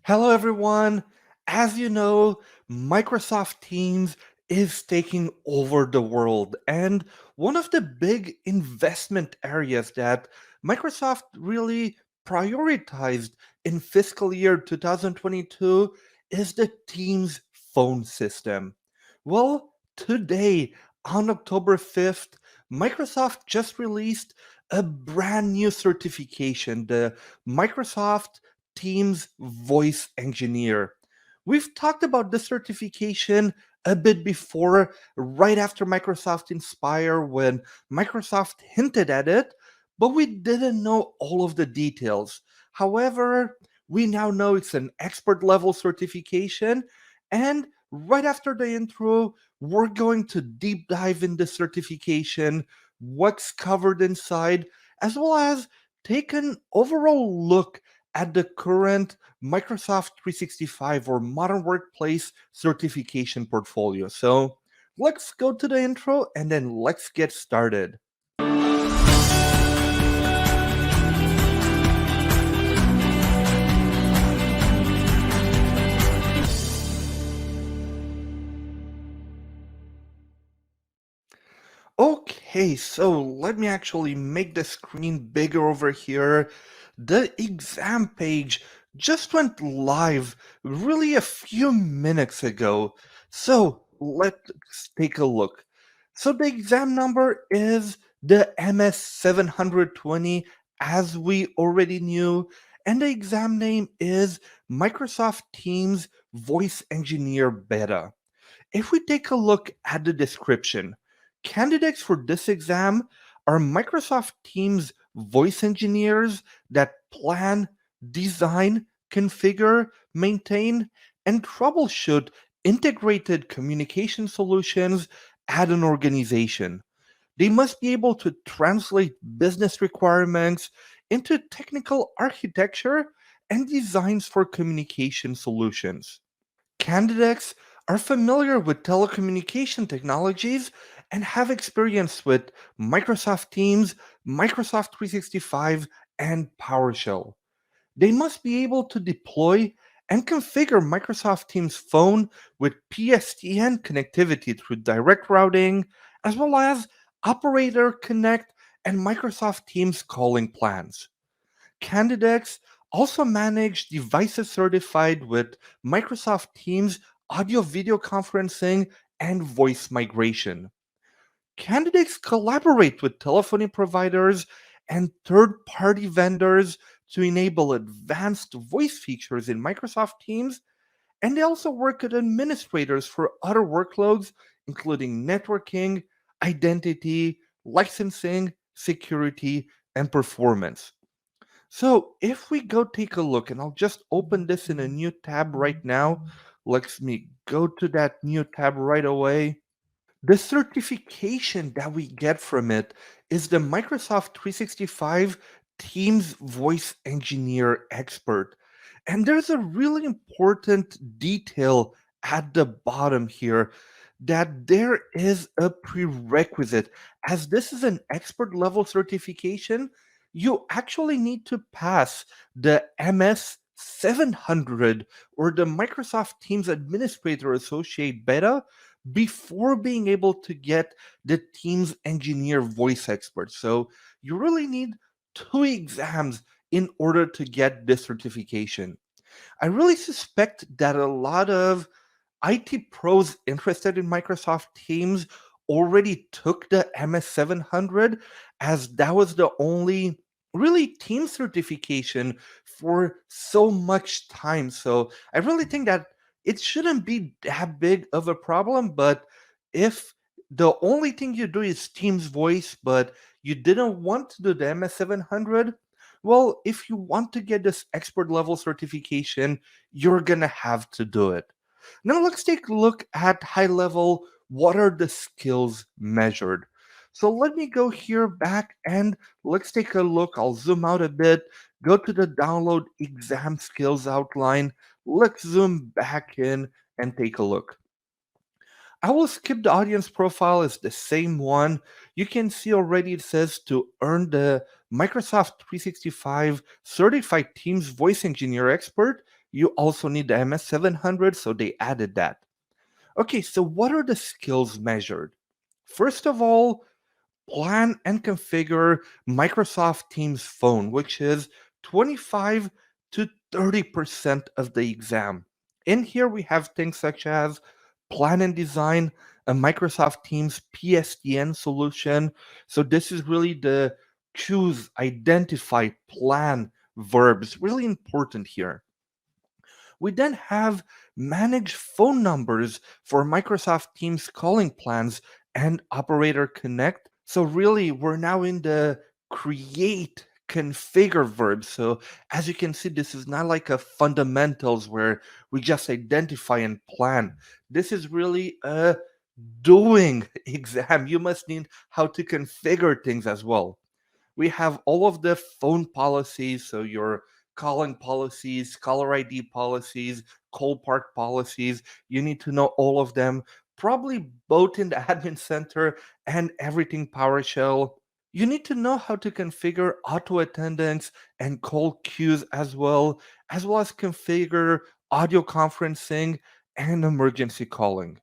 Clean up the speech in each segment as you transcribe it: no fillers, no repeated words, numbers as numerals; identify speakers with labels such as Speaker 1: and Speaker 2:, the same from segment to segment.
Speaker 1: Hello, everyone. As you know, Microsoft Teams is taking over the world. And one of the big investment areas that Microsoft really prioritized in fiscal year 2022 is the Teams phone system. Well, today, on October 5th, Microsoft just released a brand new certification, the Microsoft Teams Voice Engineer. We've talked about this certification a bit before, right after Microsoft Inspire, when Microsoft hinted at it, but we didn't know all of the details. However, we now know it's an expert level certification, and right after the intro, we're going to deep dive in the certification, what's covered inside, as well as take an overall look at the current Microsoft 365 or Modern Workplace certification portfolio. So let's go to the intro and then let's get started. Okay, so let me actually make the screen bigger over here. The exam page just went live really a few minutes ago. So let's take a look. So the exam number is the MS-720, as we already knew, and the exam name is Microsoft Teams Voice Engineer Beta. If we take a look at the description, candidates for this exam are Microsoft Teams voice engineers that plan, design, configure, maintain, and troubleshoot integrated communication solutions at an organization. They must be able to translate business requirements into technical architecture and designs for communication solutions. Candidates are familiar with telecommunication technologies and have experience with Microsoft Teams, Microsoft 365, and PowerShell. They must be able to deploy and configure Microsoft Teams Phone with PSTN connectivity through direct routing, as well as Operator Connect and Microsoft Teams calling plans. Candidates also manage devices certified with Microsoft Teams audio video conferencing and voice migration. Candidates collaborate with telephony providers and third party vendors to enable advanced voice features in Microsoft Teams, and they also work with administrators for other workloads, including networking, identity, licensing, security, and performance. So if we go take a look, and I'll just open this in a new tab right now. Let me go to that new tab right away. The certification that we get from it is the Microsoft 365 Teams Voice Engineer Expert. And there's a really important detail at the bottom here that there is a prerequisite. As this is an expert level certification, you actually need to pass the MS 700 or the Microsoft Teams Administrator Associate Beta before being able to get the Teams Engineer Voice Expert. So you really need two exams in order to get this certification. I really suspect that a lot of IT pros interested in Microsoft Teams already took the MS-700, as that was the only really team certification for so much time. So I really think that it shouldn't be that big of a problem. But if the only thing you do is Teams voice, but you didn't want to do the MS-700, well, if you want to get this expert level certification, you're gonna have to do it. Now let's take a look at high level. What are the skills measured? So let me go here back and let's take a look. I'll zoom out a bit, go to the download exam skills outline. Let's zoom back in and take a look. I will skip the audience profile, it's the same one. You can see already it says to earn the Microsoft 365 Certified Teams Voice Engineer Expert, You also need the MS-700, so they added that. Okay, so what are the skills measured? First of all, plan and configure Microsoft Teams Phone, which is 25 to 30% of the exam. In here, we have things such as plan and design a Microsoft Teams PSTN solution. So, this is really the choose, identify, plan verbs, really important here. We then have manage phone numbers for Microsoft Teams calling plans and Operator Connect. So really, we're now in the create configure verb. So as you can see, this is not like a fundamentals where we just identify and plan. This is really a doing exam. You must need how to configure things as well. We have all of the phone policies, so your calling policies, caller ID policies, call park policies. You need to know all of them, probably both in the admin center and everything PowerShell. You need to know how to configure auto attendance and call queues as well as configure audio conferencing and emergency calling.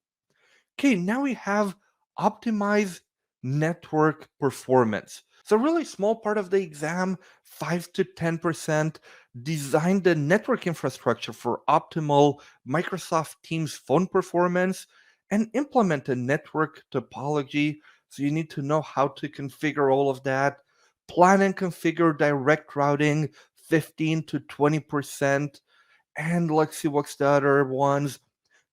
Speaker 1: Okay, now we have optimize network performance. So really small part of the exam, 5 to 10%, design the network infrastructure for optimal Microsoft Teams phone performance and implement a network topology. So you need to know how to configure all of that. Plan and configure direct routing, 15 to 20%. And let's see what's the other ones.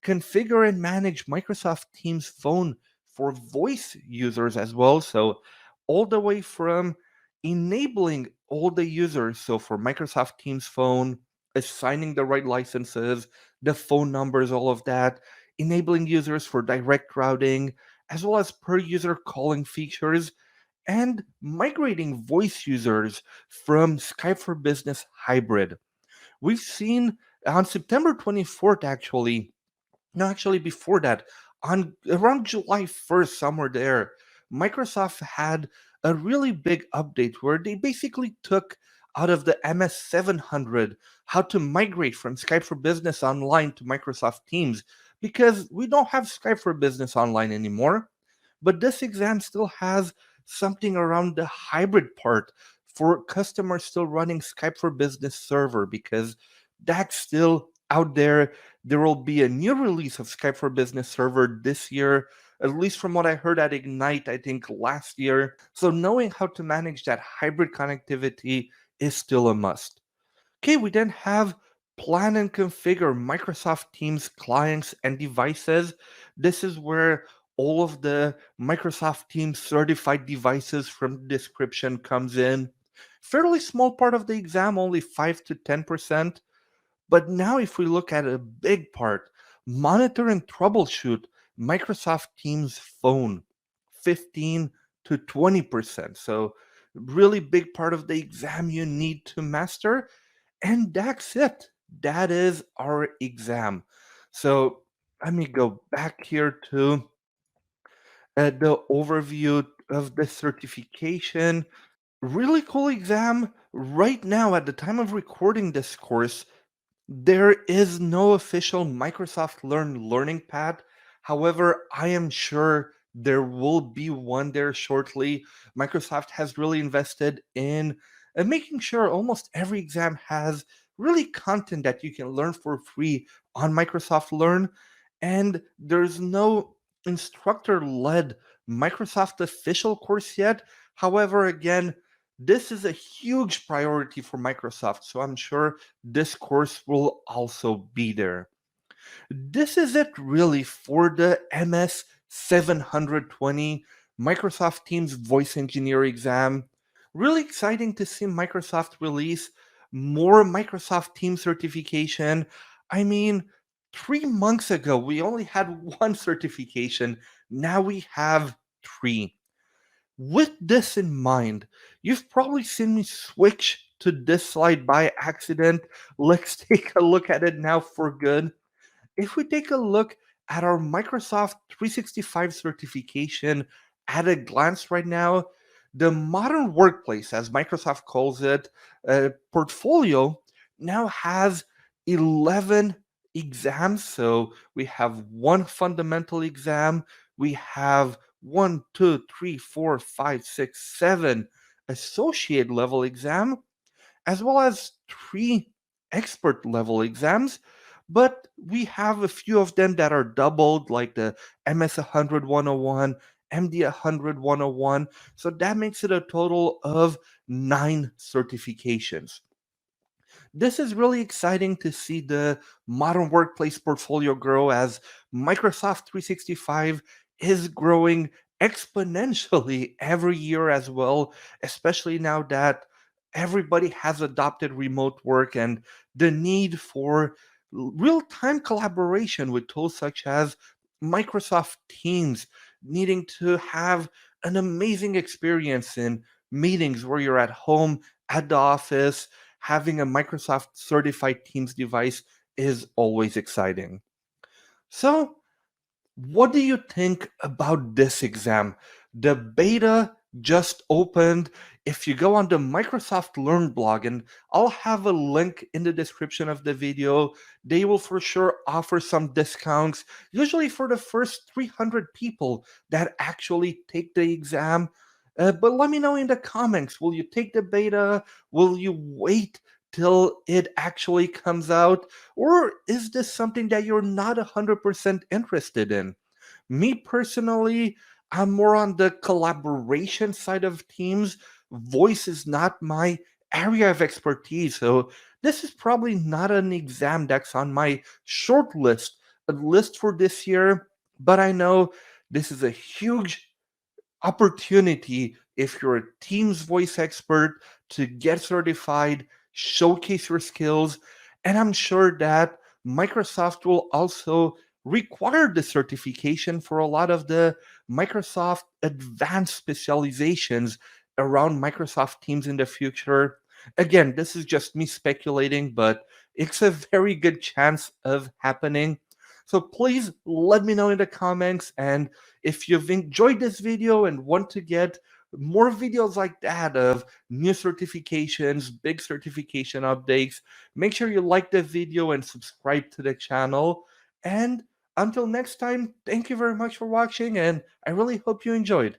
Speaker 1: Configure and manage Microsoft Teams Phone for voice users as well. So, all the way from enabling all the users, so for Microsoft Teams Phone, assigning the right licenses, the phone numbers, all of that, enabling users for direct routing, as well as per user calling features, and migrating voice users from Skype for Business Hybrid. We've seen on September 24th, actually, no, actually, before that, on around July 1st, somewhere there, Microsoft had a really big update where they basically took out of the MS-700 how to migrate from Skype for Business Online to Microsoft Teams because we don't have Skype for Business Online anymore. But this exam still has something around the hybrid part for customers still running Skype for Business server because that's still out there. There will be a new release of Skype for Business server this year, at least from what I heard at Ignite, I think last year. So knowing how to manage that hybrid connectivity is still a must. Okay, we then have plan and configure Microsoft Teams clients and devices. This is where all of the Microsoft Teams certified devices from the description comes in. Fairly small part of the exam, only 5 to 10%. But now, if we look at a big part, monitor and troubleshoot Microsoft Teams phone, 15 to 20%. So, really big part of the exam you need to master. And that's it. That is our exam. So, let me go back here to the overview of the certification. Really cool exam. Right now, at the time of recording this course, there is no official Microsoft Learn learning pad. However, I am sure there will be one there shortly. Microsoft has really invested in making sure almost every exam has really content that you can learn for free on Microsoft Learn. And there's no instructor led Microsoft official course yet. However, again, this is a huge priority for Microsoft, so I'm sure this course will also be there. This is it really for the MS 720 Microsoft Teams Voice Engineer exam. Really exciting to see Microsoft release more Microsoft Teams certification. I mean, 3 months ago, we only had one certification. Now we have three. With this in mind, you've probably seen me switch to this slide by accident. Let's take a look at it now for good. If we take a look at our Microsoft 365 certification at a glance right now, the modern workplace, as Microsoft calls it, portfolio now has 11 exams. So we have one fundamental exam, we have one, two, three, four, five, six, seven associate level exam, as well as three expert level exams. But we have a few of them that are doubled, like the MS-100 101, MD-100 101. So that makes it a total of 9 certifications. This is really exciting to see the modern workplace portfolio grow as Microsoft 365 is growing exponentially every year as well, especially now that everybody has adopted remote work and the need for real time collaboration with tools such as Microsoft Teams, needing to have an amazing experience in meetings where you're at home, at the office. Having a Microsoft certified Teams device is always exciting. So, what do you think about this exam? The beta just opened. If you go on the Microsoft Learn blog, and I'll have a link in the description of the video, they will for sure offer some discounts, usually for the first 300 people that actually take the exam. But let me know in the comments, will you take the beta? Will you wait till it actually comes out? Or is this something that you're not 100% interested in? Me personally, I'm more on the collaboration side of Teams. Voice is not my area of expertise, so this is probably not an exam that's on my short list, a list for this year, but I know this is a huge opportunity if you're a Teams voice expert to get certified, showcase your skills, and I'm sure that Microsoft will also require the certification for a lot of the Microsoft advanced specializations around Microsoft Teams in the future. Again, this is just me speculating, but it's a very good chance of happening. So please let me know in the comments, and if you've enjoyed this video and want to get more videos like that of new certifications, big certification updates, make sure you like the video and subscribe to the channel. And until next time, thank you very much for watching, and I really hope you enjoyed.